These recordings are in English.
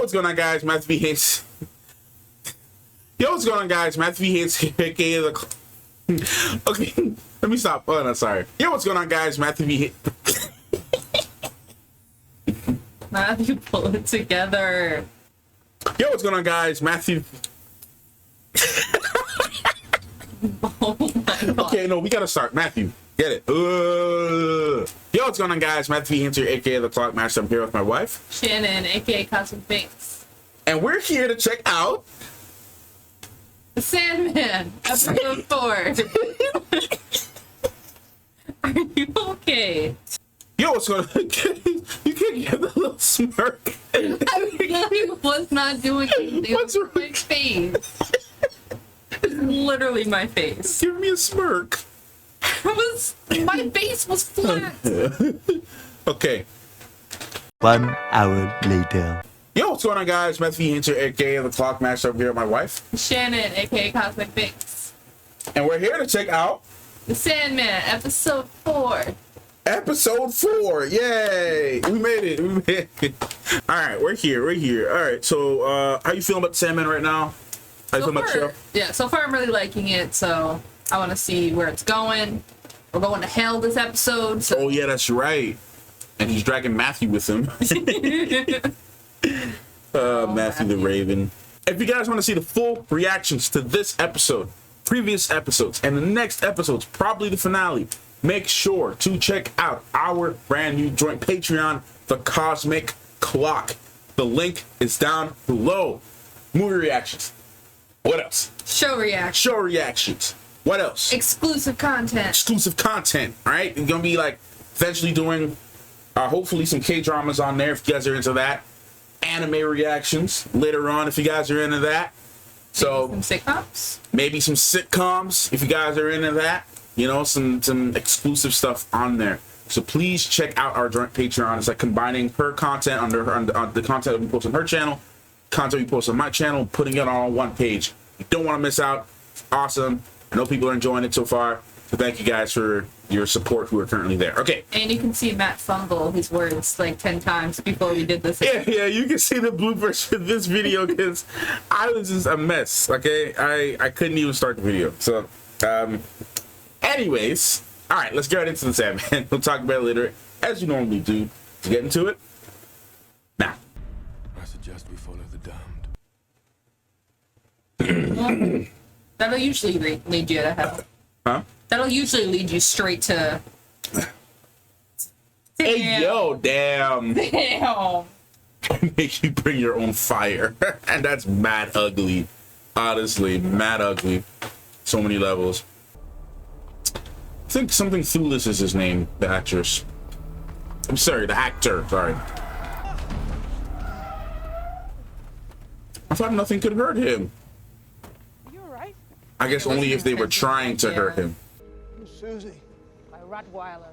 what's going on, guys? Matthew V. Hits. Yo, what's going on, guys? Matthew V. Hits, aka the. Okay, let me stop. Oh, no, sorry. Yo, what's going on, guys? Matthew V. Hit. Matthew, pull it together. Yo, what's going on, guys? Matthew. Oh my god. Okay, no, we gotta start. Matthew, get it. Yo, what's going on, guys? Matthew V. Hinter, aka the Clock Master. I'm here with my wife, Shannon, aka Cosmic Binks. and we're here to check out The Sandman, episode 4. Are you okay? Yo, what's going on? You can't get the little smirk. I really was not doing anything. What's It was my face. It's literally my face. Give me a smirk. My face was flat. Okay. 1 hour later. Yo, what's going on, guys? Matthew V. Hinter, aka the Clock Master. I'm here with my wife, Shannon, aka Cosmic Binks. and we're here to check out The Sandman, episode 4. episode 4. Yay! We made it. We made it. All right, we're here. We're here. All right. So, how you feeling about Sandman right now? How you feeling about the show? Yeah, so far I'm really liking it, so I want to see where it's going. We're going to hell this episode. So. Oh yeah, that's right. And he's dragging Matthew with him. Matthew the Raven. If you guys want to see the full reactions to this episode, previous episodes, and the next episodes, probably the finale, make sure to check out our brand new joint Patreon, The Cosmic Clock. The link is down below. Movie reactions. What else? Show reaction. Show reactions. What else? Exclusive content. Exclusive content. All right, we're gonna be like eventually doing hopefully some K-dramas on there if you guys are into that. Anime reactions later on if you guys are into that. So some sitcoms. maybe some sitcoms if you guys are into that. You know, some exclusive stuff on there. So please check out our joint Patreon. It's like combining her content on the content we post on her channel, content we post on my channel, putting it all on one page. You don't want to miss out. It's awesome. I know people are enjoying it so far. So thank you guys for your support who are currently there. Okay. And you can see Matt fumble his words like 10 times before we did this. Yeah, you can see the bloopers for this video because I was just a mess. Okay, I couldn't even start the video. So, anyways, all right, let's get right into the Sandman. We'll talk about it later, as you normally do. Let's get into it now. I suggest we follow the damned. That'll usually lead you to hell. Huh? That'll usually lead you straight to. Hey, yo, damn. Damn. Makes you bring your own fire. And that's mad ugly. Honestly, mad ugly. So many levels. I think something Thulis is his name, the actress. I'm sorry, the actor, sorry. I thought nothing could hurt him. You're right. I guess only if they were trying to hurt him. Susie. My Rottweiler.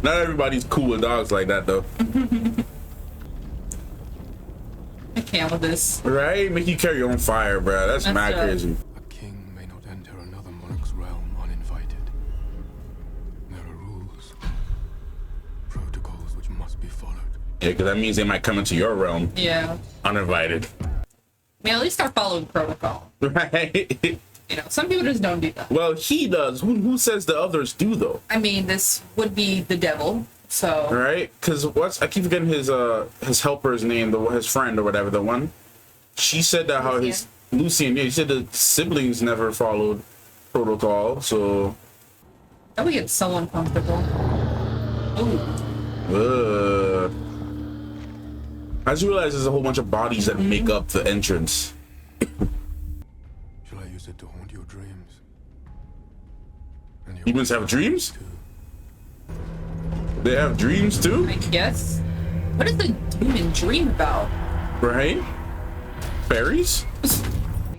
Not everybody's cool with dogs like that, though. I can't with this. Right? Make you carry your own fire, bro. That's mad crazy. A king may not enter another monarch's realm uninvited. There are rules, protocols which must be followed. Yeah, because that means they might come into your realm Yeah. uninvited. I mean, at least start following protocol. Right? You know, some people just don't do that. Well, he does. Who says the others do, though? I mean, this would be the devil, so. Right? Because I keep forgetting his helper's name, his friend or whatever, the one. She said that how his Lucian, yeah, he said the siblings never followed protocol, so. That would get so uncomfortable. Ooh. I just realized there's a whole bunch of bodies that make up the entrance. Shall I use it to haunt your dreams? And your Humans have dreams? too? They have dreams too? I guess. What does the demon dream about? Right? Fairies?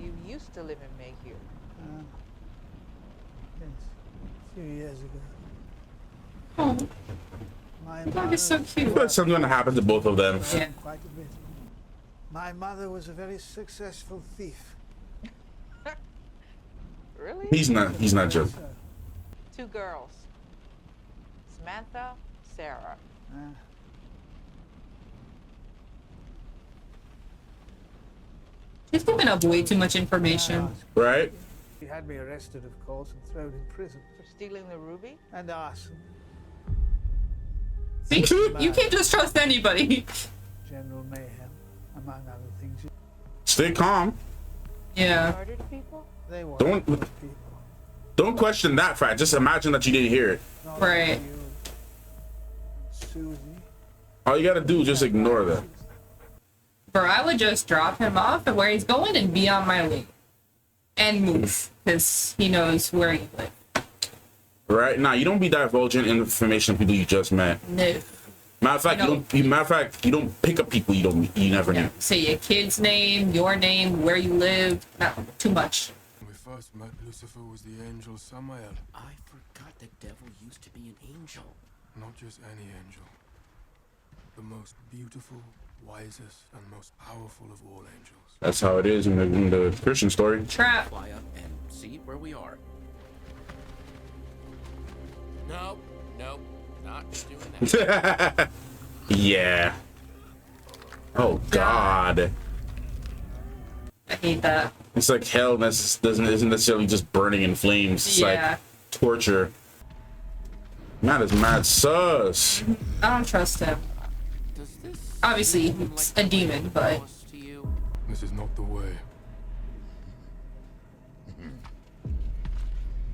You used to live in Mayhew. Yes, a few years ago. Oh, My the dog is so cute. But something's gonna happen to both of them. Yeah. Quite a bit. My mother was a very successful thief. Really? He's not joking. So, 2 girls. Samantha, Sarah. He's giving up way too much information. Right? He had me arrested, of course, and thrown in prison. For stealing the ruby? And arson. See, you can't just trust anybody. General mayhem, among other things. Stay calm. Yeah. Murdered people? They were Don't- good people. Don't question that fact. Just imagine that you didn't hear it. Not Right. you, Susie. All you gotta do is just ignore that. Bro, I would just drop him off at where he's going and be on my way. And move. Because he knows where you live. Right? Nah, you don't be divulging information to people you just met. No. Matter of fact, No. you don't pick up people you never knew. Say your kid's name, your name, where you live. Not too much. When we first met, Lucifer was the angel Samael. I forgot the devil used to be an angel. Not just any angel. The most beautiful, wisest, and most powerful of all angels. That's how it is in the Christian story. Trap. Fly up and see where we are. Nope, nope, not doing that. Yeah. Oh God. I hate that. It's like hell isn't necessarily just burning in flames. It's Yeah. like torture. Man, it's mad sus. I don't trust him. Does this Obviously, seem he's like a demon, but close to you? This is not the way.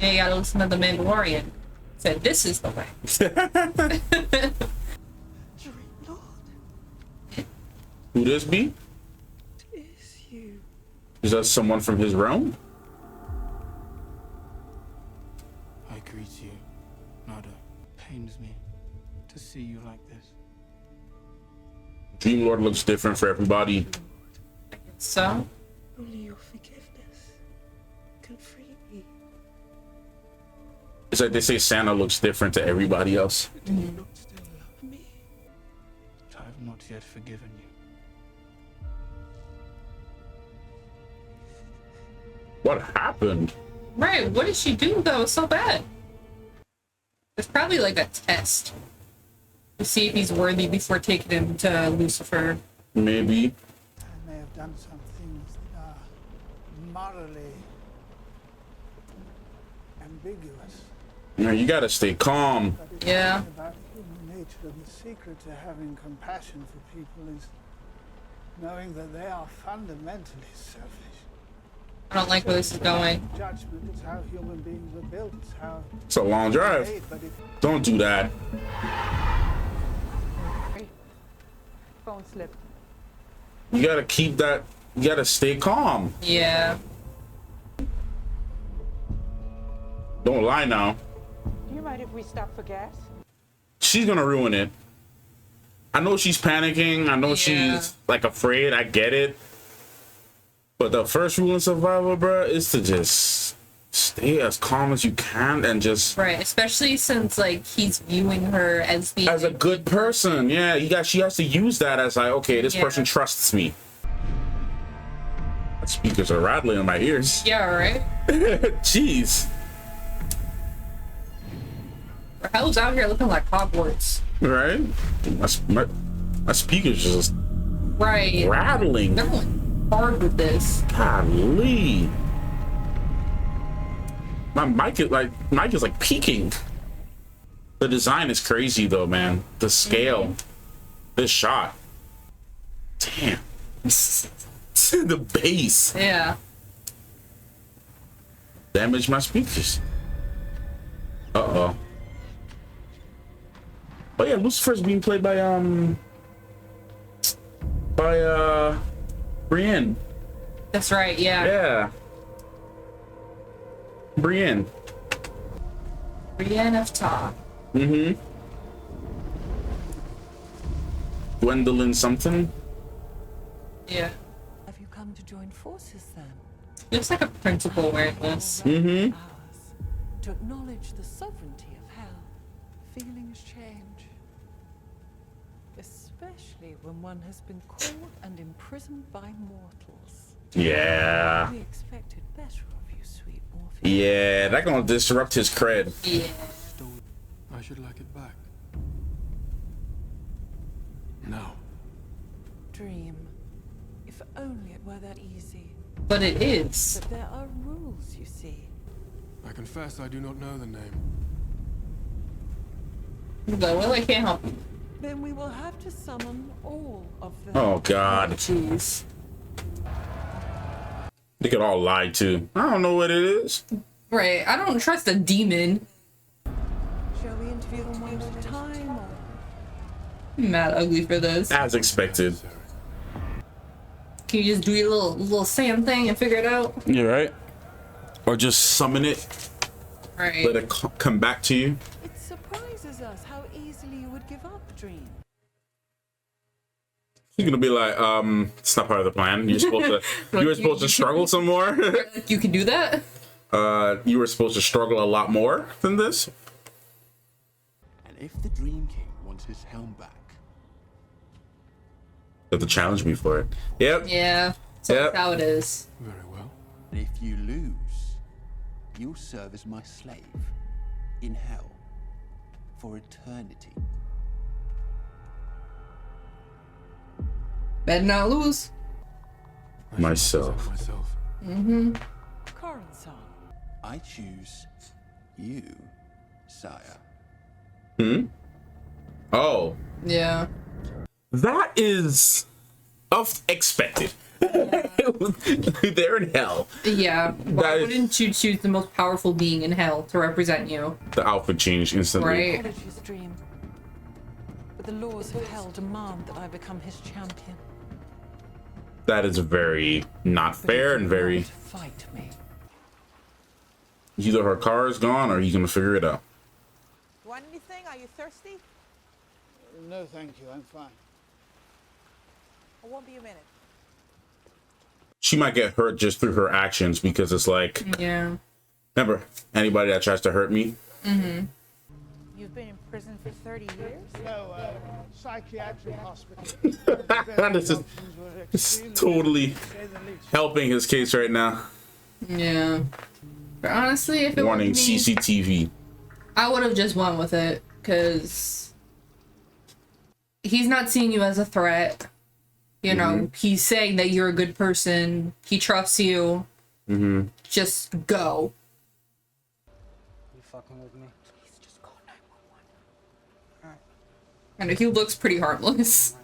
yeah, you gotta listen to the Mandalorian. Said this is the way. Who this be? Is you. Is that someone from his realm? I greet you, Nada. Pains me to see you like this. Dream Lord looks different for everybody. So, Only your forgiveness can free me. It's like they say Santa looks different to everybody else. Do you not still love me? I have not yet forgiven you. What happened? right, what did she do that was so bad? It's probably like a test to see if he's worthy before taking him to Lucifer. Maybe. I may have done some things that are morally ambiguous. You gotta stay calm. But it's Yeah. about human nature, and the secret to having compassion for people is knowing that they are fundamentally selfish. I don't like where this is going. Judgment is how human beings are built. It's how It's a long drive. made, but if Don't do that. Phone slipped. You gotta keep that. You gotta stay calm. Yeah. Don't lie now. Do you mind if we stop for gas? She's gonna ruin it. I know she's panicking. I know Yeah. she's like afraid. I get it. But the first rule in survival, bro, is to just stay as calm as you can and just Right, especially since like he's viewing her as being as a good person. Yeah, she has to use that as like, okay, this Yeah. person trusts me. That speakers are rattling in my ears. Yeah, right? Jeez. Hell's out here looking like Hogwarts. Right? My speakers just Right. rattling. They're going hard with this. Golly. My mic is like peaking. The design is crazy though, man. The scale. This shot. Damn. The bass. Yeah. Damage my speakers. Uh-oh. Oh yeah, Lucifer's being played by Brienne. That's right, yeah. Yeah. Brienne. Brienne of Tar. Mm-hmm. Gwendolyn something. Yeah. Have you come to join forces then? Looks like a principal wearing this. Mm-hmm. Ours. To acknowledge the sovereignty of hell. Feelings change. Especially when one has been called and imprisoned by mortals. Yeah. We expected better of you, sweet Morpheus. Yeah, that gonna disrupt his cred. Yeah. I should like it back. Now. Dream. If If only it were that easy. But it is. But there are rules, you see. I confess I do not know the name. Well, I can't help you. Then we will have to summon all of them. Oh God. Jeez. They could all lie too. I don't know what it is. Right. I don't trust a demon. Shall we interview them one at a time, or I'm mad ugly for this. As expected. Can you just do your little sand thing and figure it out? You're right. Or just summon it. Right. Let it come back to you. it surprises us how easily you would give up a dream. You're gonna be like, it's not part of the plan. You're supposed to. Like, you were supposed to struggle some more. Like, you can do that? You were supposed to struggle a lot more than this. And if the Dream King wants his helm back, You have to challenge me for it. Yep. Yeah. So Yep. that's how it is. Very well. and if you lose, you'll serve as my slave in hell for eternity. Better not lose. I shall Myself. present myself. Mm-hmm. Corin-san, I choose you, sire. Oh, Yeah. that is expected. They're in hell. Yeah. Why That is- wouldn't you choose the most powerful being in hell to represent you? The outfit changed instantly. Right. apologies, Dream. But the laws of hell demand that I become his champion. That is very not But fair if and you very. want to fight me. Either her car is gone or he's gonna figure it out. Want anything? Are you thirsty? No, thank you. I'm fine. I won't be a minute. She might get hurt just through her actions because it's like, Yeah. remember, anybody that tries to hurt me, You've been in prison for 30 years? No, psychiatric hospital. this is it's totally helping his case right now. Yeah. But honestly, if it were Warning: me, CCTV. I would have just went with it because he's not seeing you as a threat. You know, he's saying that you're a good person. He trusts you. Just go. You fucking with me? Please just call 911. I know he looks pretty harmless.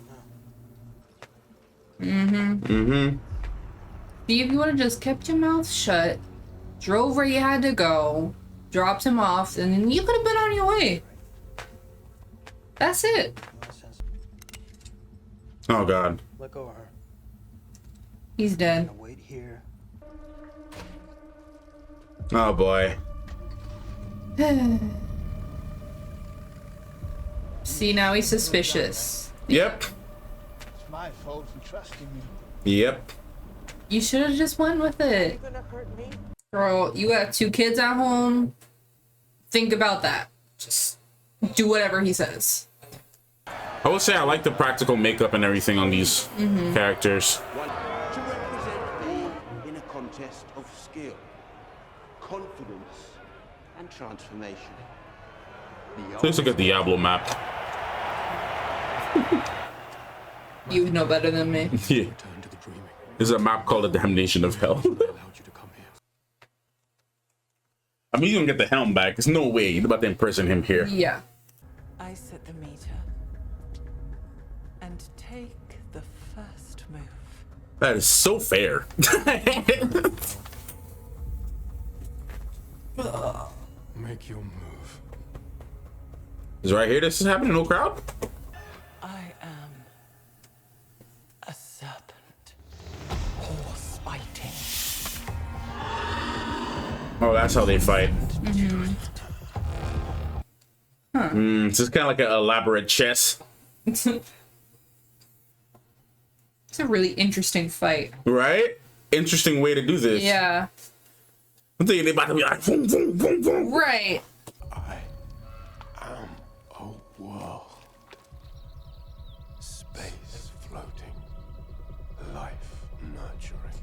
See, if you would have just kept your mouth shut, drove where you had to go, dropped him off, and then you could have been on your way. That's it. Nonsense. Oh God. Let go of her. He's dead. Now wait here. Oh boy. See, now he's suspicious. Yep. It's my fault for trusting you. Yep. You should have just went with it. You're gonna hurt me? Girl, you have 2 kids at home. Think about that. Just do whatever he says. I will say I like the practical makeup and everything on these characters. To represent me in a contest of skill, confidence, and transformation. Let's look at the Diablo map. You know better than me. Yeah. Return to the dreaming. There's a map called the Damnation of Hell. I allowed you to come here. I mean, he's gonna get the helm back. There's no way you're about to imprison him here. Yeah. I set the meter. And take the first move. That is so fair. Make your move. Is right here this is happening? No crowd? I am a serpent. Horse fighting. Oh, that's how they fight. This is kind of like an elaborate chess, It's a really interesting fight. right? Interesting way to do this. Yeah. I'm thinking they about to be like, boom, boom, boom, boom. Right. I am a world. Space floating. Life nurturing.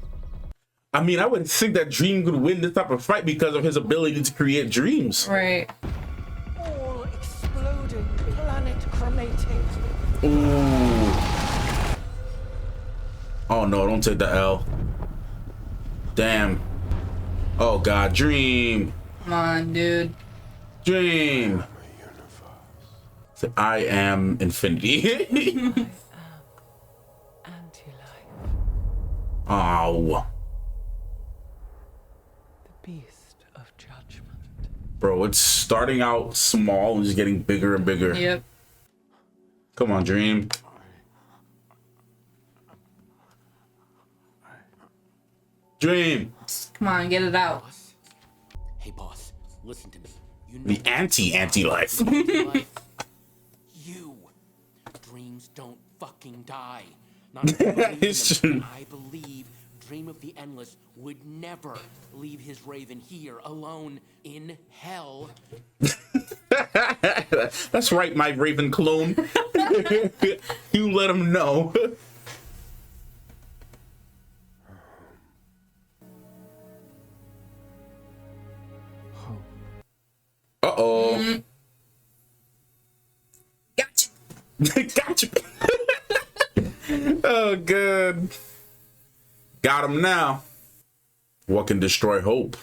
I mean, I would think that Dream could win this type of fight because of his ability to create dreams. Right. All exploding, planet cremating. Ooh. Oh no, don't take the L. Damn. Oh God, Dream. Come on, dude. Dream. I am infinity. Anti-life. Oh. The beast of judgment. Bro, it's starting out small and just getting bigger and bigger. Yep. Come on, Dream. Dream. Come on, get it out. Hey, boss, listen to me. You know The anti-life. life. You. Dreams don't fucking die. Not if you believe It's them. true. I believe Dream of the Endless would never leave his raven here alone in hell. That's right, my Raven clone. You let him know. Uh-oh. Gotcha. Gotcha. Oh, good. Got him now. What can destroy hope?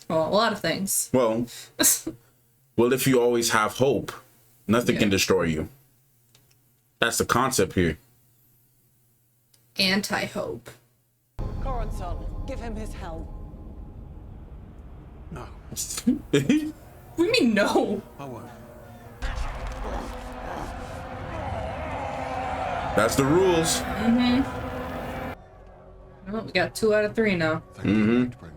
Well, a lot of things. Well, if you always have hope, nothing can destroy you. That's the concept here. Anti-hope. Corazon, give him his helm. No, What do you mean no? I won't. That's the rules. Well, we got 2 out of 3 now. Thank you, Lightbringer.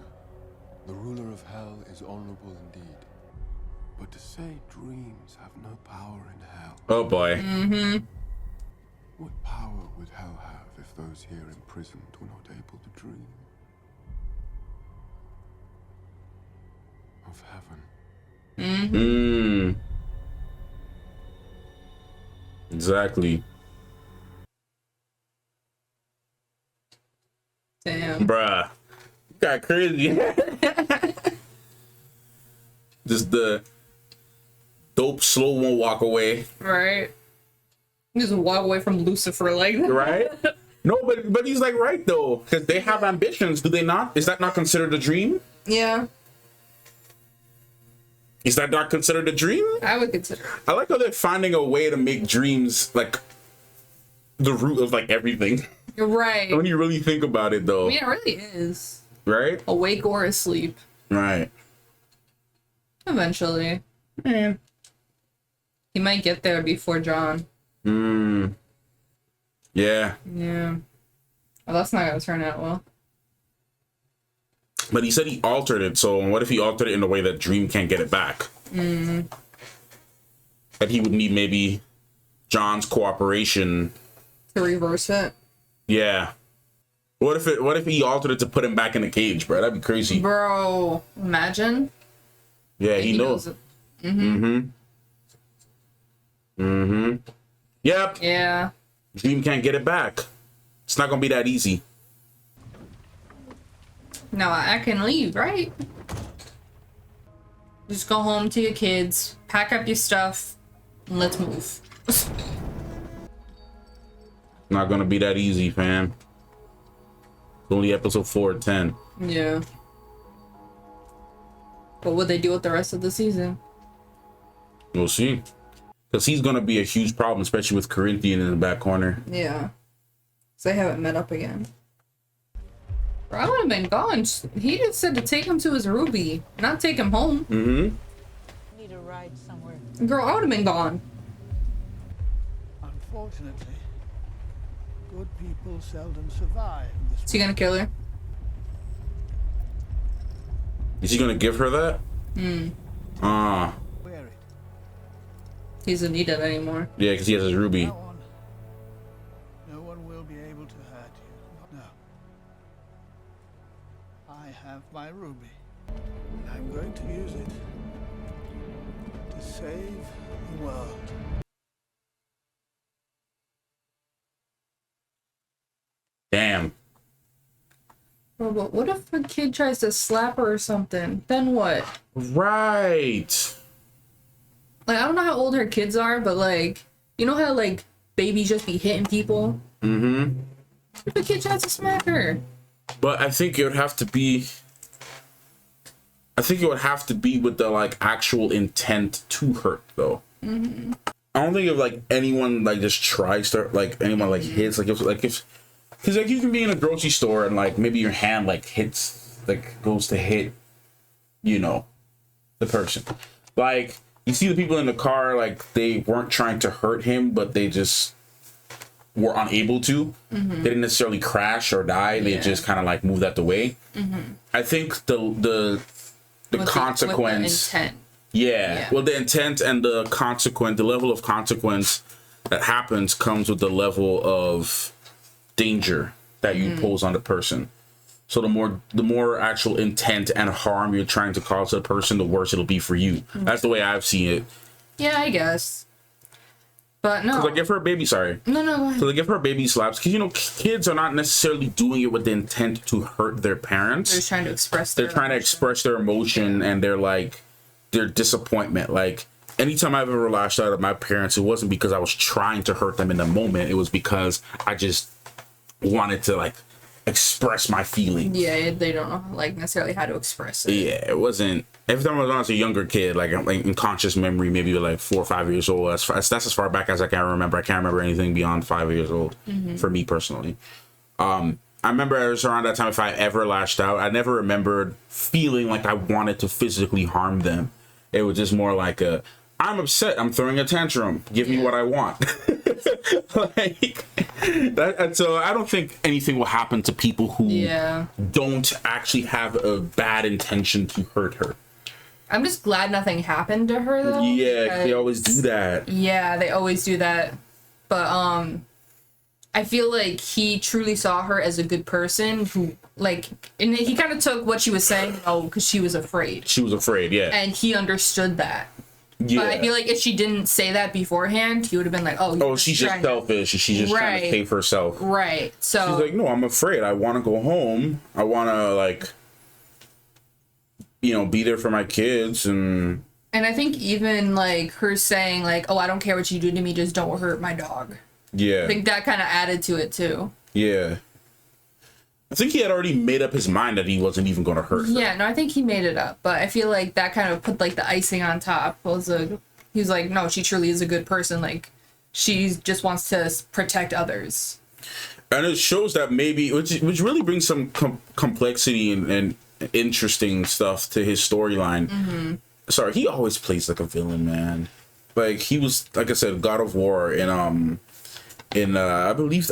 The ruler of hell is honorable indeed. But to say dreams have no power in hell, Oh boy. what power would hell have if those here imprisoned were not able to dream? Of heaven. Exactly. Damn. Bruh. You got crazy. Just the dope slow mo walk away. Right? Just walk away from Lucifer like that. Right? No, but he's like right though. Because they have ambitions, do they not? Is that not considered a dream? Yeah, Is that not considered a dream? I would consider it. I like how they're finding a way to make dreams like the root of like everything. You're right. When you really think about it though. Yeah, it really is. Right? Awake or asleep. Right. Eventually. Man. He might get there before John. Yeah. Yeah. Well, that's not gonna turn out well. But he said he altered it, so what if he altered it in a way that Dream can't get it back? That he would need maybe John's cooperation. To reverse it. Yeah. What if he altered it to put him back in the cage, bro? That'd be crazy. Bro, imagine. Yeah, he knows. it. Yep. Yeah. Dream can't get it back. It's not gonna be that easy. No, I can leave, right? Just go home to your kids, pack up your stuff, and let's move. Not gonna be that easy, fam. It's only episode 4 of 10. Yeah. What would they do with the rest of the season? We'll see. Because he's gonna be a huge problem, especially with Corinthian in the back corner. Yeah. So they haven't met up again. Bro, I would have been gone. He just said to take him to his Ruby, not take him home. Need a ride somewhere. Girl, I would have been gone. Unfortunately, good people seldom survive this Is he gonna kill her? Is he gonna give her that? Ah. wear it. He doesn't need it anymore. Yeah, because he has his ruby. Now on, no one will be able to hurt you. No. I have my ruby, and I'm going to use it to save the world. Damn. Bro, but what if a kid tries to slap her or something? Then what? Right. Like, I don't know how old her kids are, but like, you know how like babies just be hitting people? If the kid tries to smack her. But I think it would have to be. I think it would have to be with the like actual intent to hurt, though. Mm-hmm. I don't think if like anyone like just tries to like anyone like hits like if because like you can be in a grocery store and like maybe your hand like hits like goes to hit, you know, the person. Like you see the people in the car like they weren't trying to hurt him, but they just were unable to. Mm-hmm. They didn't necessarily crash or die. They just kind of like moved out the way. Mm-hmm. I think the consequence. The intent. Yeah. Well, the intent and the consequence, the level of consequence that happens comes with the level of danger that you pose on the person. So the more actual intent and harm you're trying to cause to the person, the worse it'll be for you. That's the way I've seen it. Yeah, I guess. But no. Like if her baby, sorry. No, go ahead. So like if her baby slaps, because you know kids are not necessarily doing it with the intent to hurt their parents. They're trying to express. They're trying to express their emotion and their like their disappointment. Like anytime I've ever lashed out at my parents, it wasn't because I was trying to hurt them in the moment. It was because I just wanted to like express my feelings. Yeah, they don't know like necessarily how to express it. Yeah, it wasn't. Every time I was a younger kid, like in conscious memory, maybe like 4 or 5 years old. That's as far back as I can remember. I can't remember anything beyond 5 years old for me personally. I remember it was around that time if I ever lashed out, I never remembered feeling like I wanted to physically harm them. It was just more like I'm upset. I'm throwing a tantrum. Give me what I want. Like that. And so I don't think anything will happen to people who don't actually have a bad intention to hurt her. I'm just glad nothing happened to her though. Yeah, they always do that. Yeah, they always do that. But I feel like he truly saw her as a good person who like, and he kind of took what she was saying, because she was afraid. She was afraid, yeah. And he understood that. Yeah. But I feel like if she didn't say that beforehand, he would have been like, oh, she's just selfish. She's just trying to save herself. Right. So she's like, no, I'm afraid. I want to go home. I want to like, be there for my kids and I think even like her saying like, oh, I don't care what you do to me, just don't hurt my dog. Yeah. I think that kind of added to it too. Yeah. I think he had already made up his mind that he wasn't even going to hurt her. Yeah, no, I think he made it up, but I feel like that kind of put like the icing on top. He was like, no, she truly is a good person. Like, she just wants to protect others. And it shows that maybe, which really brings some complexity and interesting stuff to his storyline. Mm-hmm. Sorry, he always plays like a villain, man. Like he was, like I said, God of War in I believe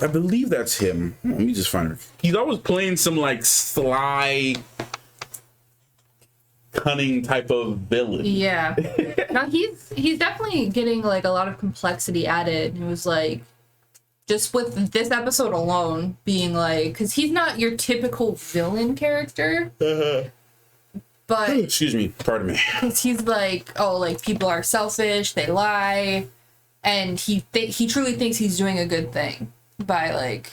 that's him. Let me just find her. He's always playing some like sly, cunning type of villain. Yeah. No, he's definitely getting like a lot of complexity added. It was like just with this episode alone being like, because he's not your typical villain character. But excuse me, pardon me. Because he's like, oh, like people are selfish, they lie. And he truly thinks he's doing a good thing by like,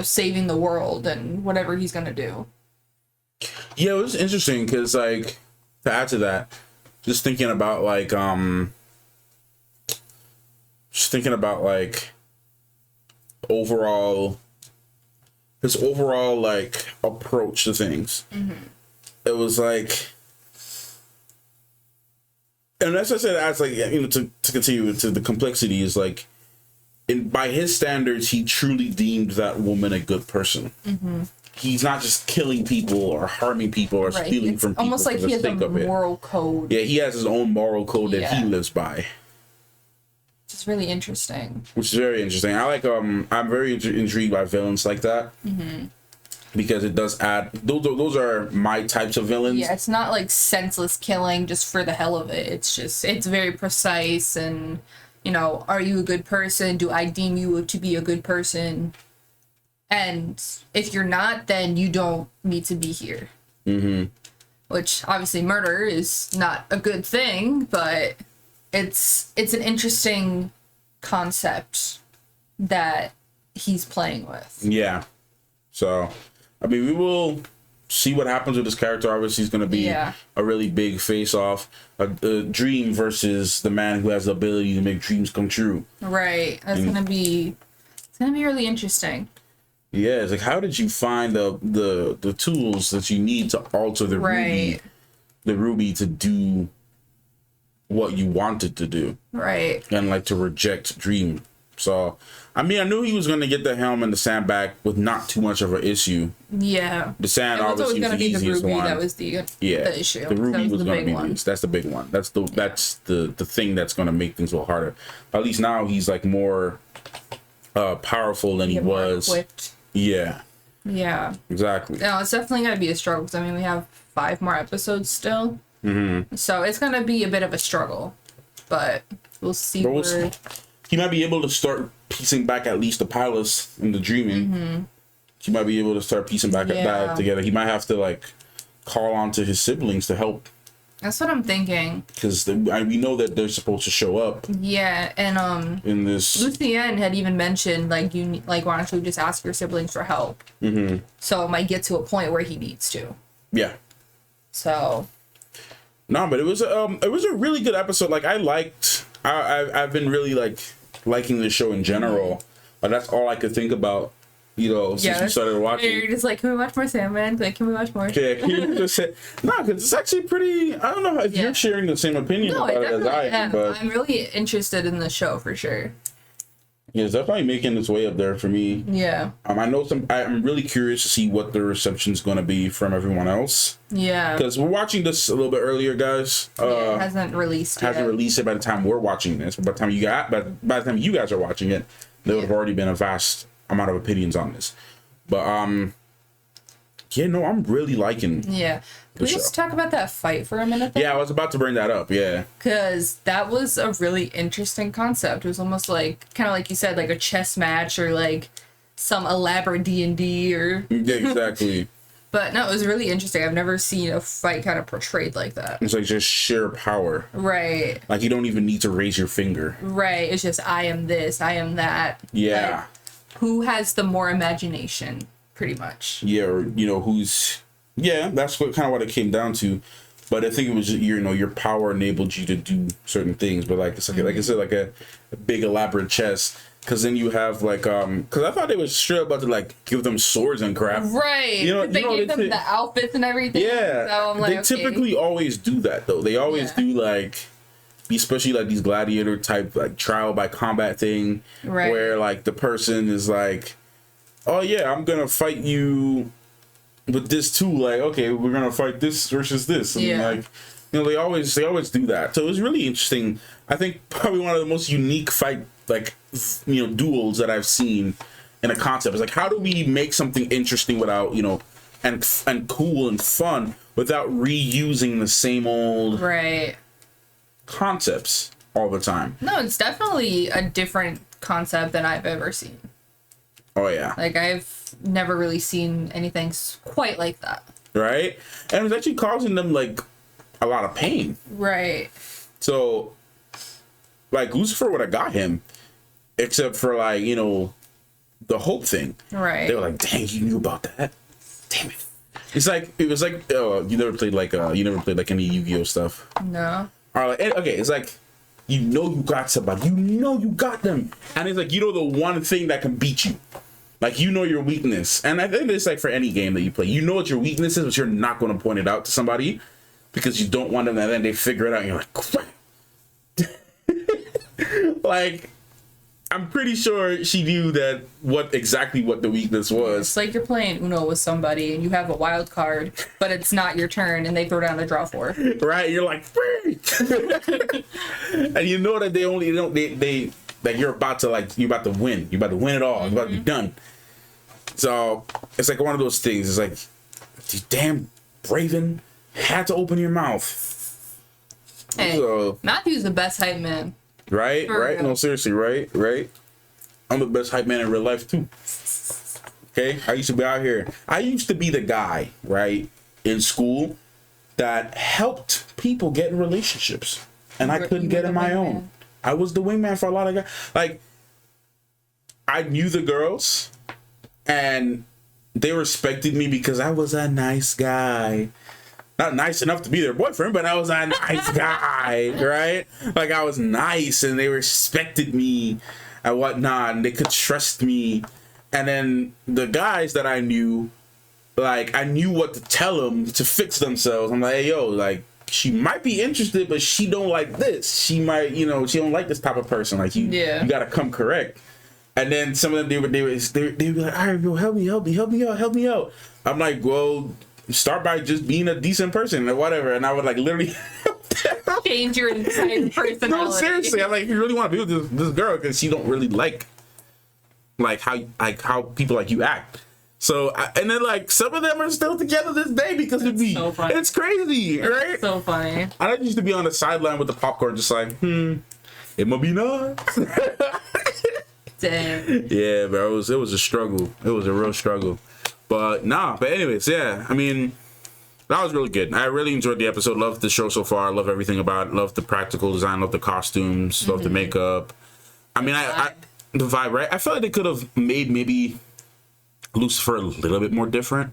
saving the world and whatever he's gonna do. Yeah, it was interesting because like to add to that, just thinking about like his overall like approach to things. Mm-hmm. It was like. And as I said, as like to continue to the complexity is like, by his standards, he truly deemed that woman a good person. Mm-hmm. He's not just killing people or harming people or stealing from people. Almost like he has a moral code. Yeah, he has his own moral code that he lives by. Which is really interesting. Which is very interesting. I like I'm very intrigued by villains like that. Mm-hmm. Because it does add those are my types of villains. Yeah, it's not like senseless killing just for the hell of it. It's very precise and are you a good person? Do I deem you to be a good person? And if you're not, then you don't need to be here. Mm-hmm. Which obviously murder is not a good thing, but it's an interesting concept that he's playing with. Yeah. So I mean, we will see what happens with this character. Obviously, he's going to be a really big face-off. A dream versus the man who has the ability to make dreams come true. Right. That's going to be really interesting. Yeah, it's like, how did you find the tools that you need to alter the ruby to do what you wanted to do, right? And like to reject Dream. So, I mean, I knew he was going to get the helm and the sand back with not too much of an issue. Yeah, the sand obviously was the easiest one. That was the issue. The ruby was going to be one. that's the big one. That's the thing that's going to make things a little harder. At least now he's like more powerful than he was. Equipped. Yeah. Yeah. Exactly. No, it's definitely gonna be a struggle. 'Cause, I mean, we have 5 more episodes still, so it's gonna be a bit of a struggle. But we'll see. He might be able to start piecing back at least the palace and the dreaming. He might be able to start piecing back that together. He might have to like call on to his siblings to help. That's what I'm thinking. Because we know that they're supposed to show up. Yeah, and in this, Lucien had even mentioned like why don't you just ask your siblings for help? So it might get to a point where he needs to. Yeah. So. No, but it was a really good episode. Like I've been really liking the show in general. But that's all I could think about. Since we started watching. You're just like, can we watch more Sandman? Like, can we watch more? Yeah, can you just say, no, because it's actually pretty, I don't know if you're sharing the same opinion about it as I am, but I'm really interested in the show for sure. Yeah, it's definitely making its way up there for me. Yeah. I know I'm really curious to see what the reception's going to be from everyone else. Yeah. Because we're watching this a little bit earlier, guys. It hasn't released yet. Hasn't released it by the time we're watching this. But by the time you guys are watching it, there would have already been a vast amount of opinions on this. But I'm really liking Can we just talk about that fight for a minute though? Yeah, I was about to bring that up. Yeah, because that was a really interesting concept. It was almost like kind of like you said, like a chess match or like some elaborate D&D or yeah, exactly. But no, it was really interesting. I've never seen a fight kind of portrayed like that. It's like just sheer power. Right. Like you don't even need to raise your finger. Right. It's just I am this, I am that. Yeah. Like, who has the more imagination, pretty much. Yeah, or who's that's what it came down to. But I think it was just, your power enabled you to do certain things. But like it's like I said, like a big elaborate chess. Because then you have like because I thought they was straight about to like give them swords and crap. Right. They gave them the outfits and everything. Yeah. So I'm like, they typically always do that though. They always do like, especially like these gladiator type like trial by combat thing, where like the person is like, oh yeah, I'm gonna fight you with this tool. Like, okay, we're gonna fight this versus this. And like, they always do that. So it was really interesting. I think probably one of the most unique fight duels that I've seen in a concept. It's like, how do we make something interesting without and cool and fun without reusing the same old concepts all the time? No, it's definitely a different concept than I've ever seen. Oh yeah. Like I've never really seen anything quite like that. Right? And it's actually causing them like a lot of pain. Right. So like Lucifer would have got him, except for like, the hope thing. Right. They were like, dang, you knew about that. Damn it. It was like you never played like any Yu-Gi-Oh stuff. No. Or like, okay, it's like you got somebody, you got them, and it's like the one thing that can beat you, like your weakness. And I think it's like for any game that you play, what your weakness is, but you're not going to point it out to somebody because you don't want them, and then they figure it out, and you're like, crap. Like, I'm pretty sure she knew that exactly what the weakness was. It's like you're playing Uno with somebody and you have a wild card, but it's not your turn, and they throw down a draw 4. Right? You're like, and you know that they like you're about to win. You're about to win it all. You're about to be done. So it's like one of those things. It's like, you damn Raven had to open your mouth. Hey, so, Matthew's the best hype man. Right? Right? No, seriously, right? I'm the best hype man in real life too. Okay? I used to be out here. I used to be the guy, right, in school that helped people get in relationships. And I couldn't get in my own. I was the wingman for a lot of guys. Like, I knew the girls and they respected me because I was a nice guy. Not nice enough to be their boyfriend, but I was a nice guy, right? Like, I was nice and they respected me and whatnot, and they could trust me. And then the guys that I knew, like, I knew what to tell them to fix themselves. I'm like, hey, yo, like, she might be interested, but she don't like this. She might, you know, she don't like this type of person. Like, you gotta come correct. And then some of them, they would be like, all right, bro, help me out. I'm like, well, start by just being a decent person or whatever. And I would, like, literally change your entire personality. No, seriously, I'm like, you really want to be with this girl because she don't really like how people like you act. So, and then, like, some of them are still together this day because of me. So funny. It's crazy, right? It's so funny. I used to be on the sideline with the popcorn, just like, it must be nice. Damn. Yeah, but it was a struggle. It was a real struggle. But anyways, yeah, I mean, that was really good. I really enjoyed the episode. Loved the show so far. I love everything about it. Love the practical design. Love the costumes. Love the makeup. I mean, the vibe, right? I felt like they could have made maybe Lucifer a little bit more different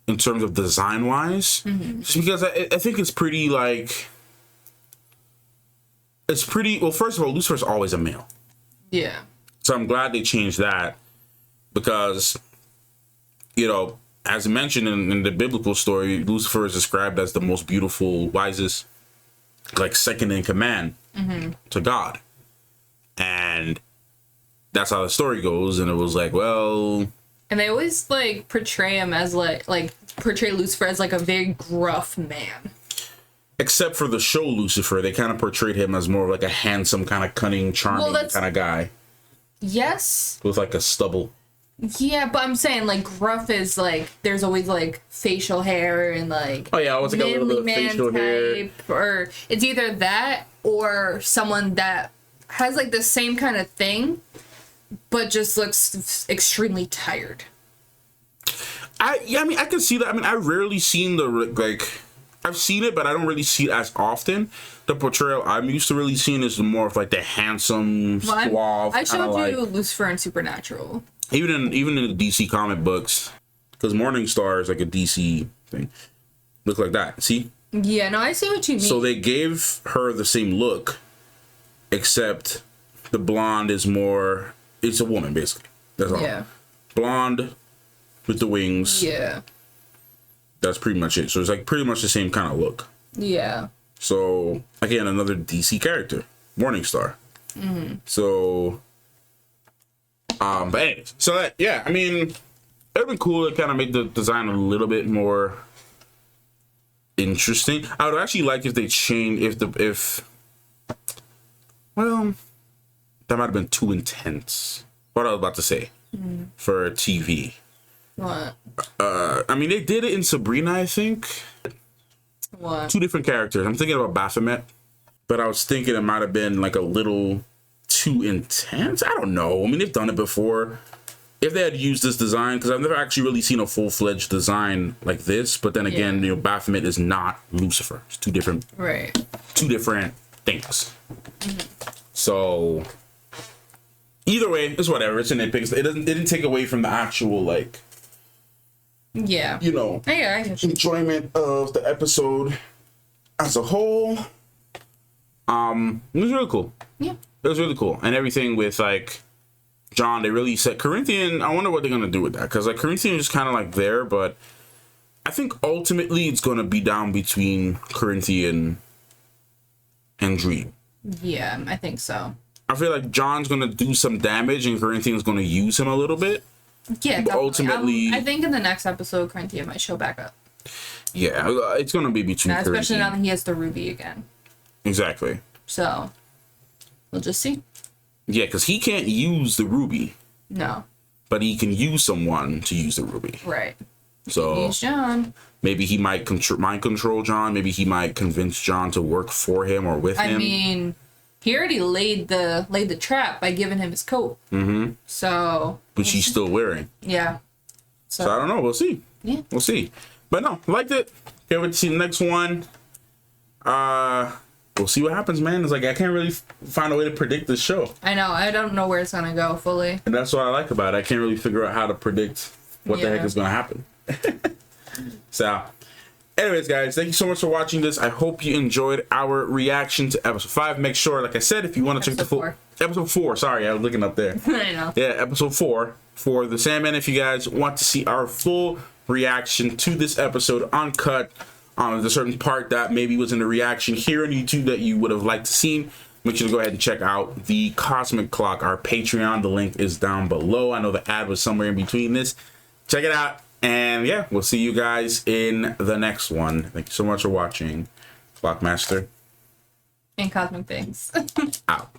in terms of design wise, just because I think it's pretty, like, well, first of all, Lucifer's always a male. Yeah. So I'm glad they changed that because, you know, as mentioned in the biblical story, Lucifer is described as the most beautiful, wisest, like, second in command to God. And that's how the story goes. And it was like, well... And they always, like, portray him as, portray Lucifer as, like, a very gruff man. Except for the show Lucifer, they kind of portrayed him as more of, like, a handsome, kind of cunning, charming kind of guy. Yes. With, like, a stubble. Yeah, but I'm saying, like, gruff is, like, there's always, like, facial hair and, like... Oh, yeah, always, like, a little bit of facial hair. Or it's either that or someone that has, like, the same kind of thing, but just looks extremely tired. I mean, I can see that. I mean, I rarely seen I've seen it, but I don't really see it as often. The portrayal I'm used to really seeing is more of, like, the handsome, suave. I showed you like, Lucifer and Supernatural. Even in the DC comic books, because Morningstar is like a DC thing. Look like that. See? Yeah, no, I see what you mean. So they gave her the same look, except the blonde is more... It's a woman, basically. That's all. Yeah. Blonde with the wings. Yeah. That's pretty much it. So it's, like, pretty much the same kind of look. Yeah. So, again, another DC character. Morningstar. So... but anyways, so that, yeah, I mean, it would have been cool to kind of make the design a little bit more interesting. I would actually like if they changed, well, that might have been too intense. What I was about to say for TV. What? I mean, they did it in Sabrina, I think. What? 2 different characters. I'm thinking about Baphomet, but I was thinking it might have been, like, a little too intense. I don't know. I mean, they've done it before. If they had used this design, because I've never actually really seen a full-fledged design like this, but then again, you know, Baphomet is not Lucifer. It's two different things. So either way, it's whatever. It's a nitpick. It didn't take away from the actual, like, you know, enjoyment of the episode as a whole. It was really cool. Yeah. It was really cool. And everything with, like, John, they really said Corinthian. I wonder what they're going to do with that. Because, like, Corinthian is kind of, like, there. But I think ultimately it's going to be down between Corinthian and Dream. Yeah, I think so. I feel like John's going to do some damage and Corinthian's going to use him a little bit. Yeah, but ultimately... I think in the next episode, Corinthian might show back up. Yeah, it's going to be between Corinthian. Especially now that he has the ruby again. Exactly. So... we'll just see. Yeah, because he can't use the ruby. No. But he can use someone to use the ruby. Right. So use John. Maybe he might mind control John. Maybe he might convince John to work for him or with him. I mean, he already laid the trap by giving him his coat. So. Which he's still wearing. Yeah. So I don't know. We'll see. Yeah. We'll see. But no, liked it. Can't wait to see the next one. We'll see what happens, man. It's like I can't really find a way to predict this show. I know. I don't know where it's gonna go fully. And that's what I like about it. I can't really figure out how to predict what the heck is gonna happen. So, anyways, guys, thank you so much for watching this. I hope you enjoyed our reaction to episode 5. Make sure, like I said, if you want to check the full episode 4. Sorry, I was looking up there. I know. Yeah, episode 4 for the Sandman. If you guys want to see our full reaction to this episode uncut, the certain part that maybe was in the reaction here on YouTube that you would have liked to see, make sure to go ahead and check out the Cosmic Clock, our Patreon. The link is down below. I know the ad was somewhere in between this. Check it out. And yeah, we'll see you guys in the next one. Thank you so much for watching. Clockmaster. And Cosmic Things. Out.